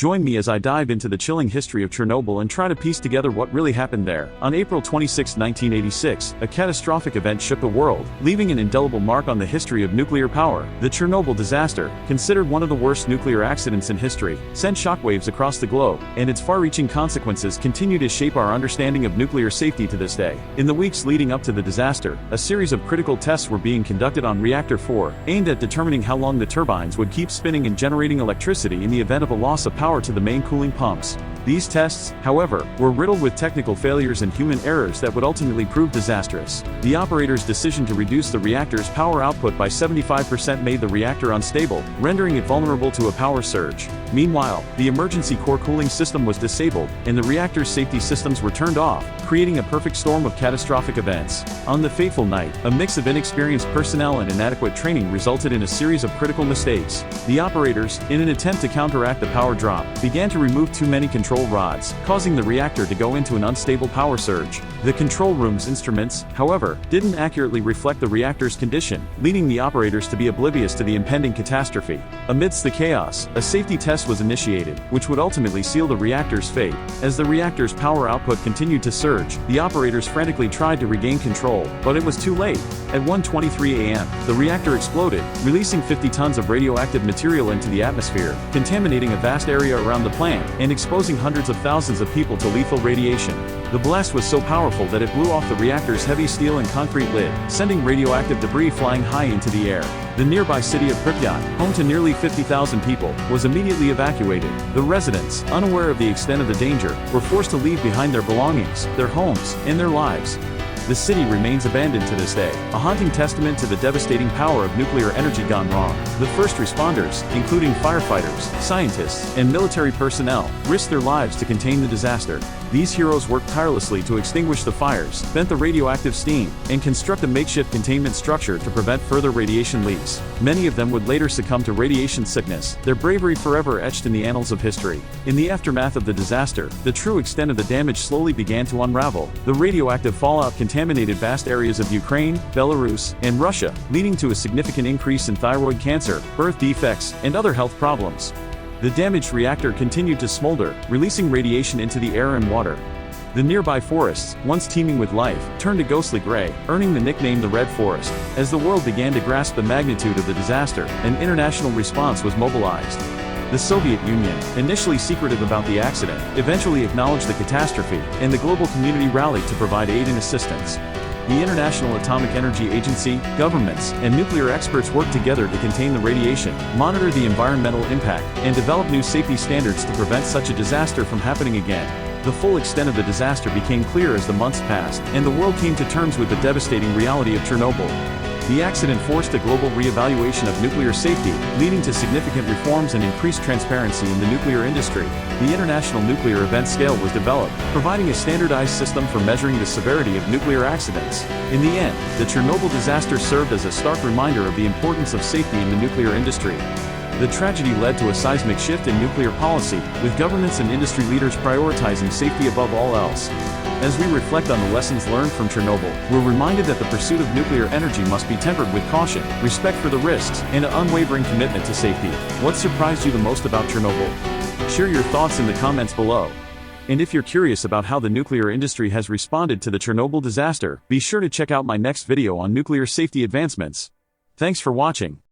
Join me as I dive into the chilling history of Chernobyl and try to piece together what really happened there. On April 26, 1986, a catastrophic event shook the world, leaving an indelible mark on the history of nuclear power. The Chernobyl disaster, considered one of the worst nuclear accidents in history, sent shockwaves across the globe, and its far-reaching consequences continue to shape our understanding of nuclear safety to this day. In the weeks leading up to the disaster, a series of critical tests were being conducted on Reactor 4, aimed at determining how long the turbines would keep spinning and generating electricity in the event of a loss of power to the main cooling pumps. These tests, however, were riddled with technical failures and human errors that would ultimately prove disastrous. The operator's decision to reduce the reactor's power output by 75% made the reactor unstable, rendering it vulnerable to a power surge. Meanwhile, the emergency core cooling system was disabled, and the reactor's safety systems were turned off, creating a perfect storm of catastrophic events. On the fateful night, a mix of inexperienced personnel and inadequate training resulted in a series of critical mistakes. The operators, in an attempt to counteract the power drop, began to remove too many control rods, causing the reactor to go into an unstable power surge. The control room's instruments, however, didn't accurately reflect the reactor's condition, leading the operators to be oblivious to the impending catastrophe. Amidst the chaos, a safety test was initiated, which would ultimately seal the reactor's fate. As the reactor's power output continued to surge, the operators frantically tried to regain control, but it was too late. At 1:23 a.m., the reactor exploded, releasing 50 tons of radioactive material into the atmosphere, contaminating a vast area around the plant, and exposing hundreds of thousands of people to lethal radiation. The blast was so powerful that it blew off the reactor's heavy steel and concrete lid, sending radioactive debris flying high into the air. The nearby city of Pripyat, home to nearly 50,000 people, was immediately evacuated. The residents, unaware of the extent of the danger, were forced to leave behind their belongings, their homes, and their lives. The city remains abandoned to this day, a haunting testament to the devastating power of nuclear energy gone wrong. The first responders, including firefighters, scientists, and military personnel, risked their lives to contain the disaster. These heroes worked tirelessly to extinguish the fires, vent the radioactive steam, and construct a makeshift containment structure to prevent further radiation leaks. Many of them would later succumb to radiation sickness, their bravery forever etched in the annals of history. In the aftermath of the disaster, the true extent of the damage slowly began to unravel. The radioactive fallout contaminated vast areas of Ukraine, Belarus, and Russia, leading to a significant increase in thyroid cancer, birth defects, and other health problems. The damaged reactor continued to smolder, releasing radiation into the air and water. The nearby forests, once teeming with life, turned a ghostly gray, earning the nickname the Red Forest. As the world began to grasp the magnitude of the disaster, an international response was mobilized. The Soviet Union, initially secretive about the accident, eventually acknowledged the catastrophe, and the global community rallied to provide aid and assistance. The International Atomic Energy Agency, governments, and nuclear experts worked together to contain the radiation, monitor the environmental impact, and develop new safety standards to prevent such a disaster from happening again. The full extent of the disaster became clear as the months passed, and the world came to terms with the devastating reality of Chernobyl. The accident forced a global re-evaluation of nuclear safety, leading to significant reforms and increased transparency in the nuclear industry. The International Nuclear Event Scale was developed, providing a standardized system for measuring the severity of nuclear accidents. In the end, the Chernobyl disaster served as a stark reminder of the importance of safety in the nuclear industry. The tragedy led to a seismic shift in nuclear policy, with governments and industry leaders prioritizing safety above all else. As we reflect on the lessons learned from Chernobyl, we're reminded that the pursuit of nuclear energy must be tempered with caution, respect for the risks, and an unwavering commitment to safety. What surprised you the most about Chernobyl? Share your thoughts in the comments below. And if you're curious about how the nuclear industry has responded to the Chernobyl disaster, be sure to check out my next video on nuclear safety advancements. Thanks for watching.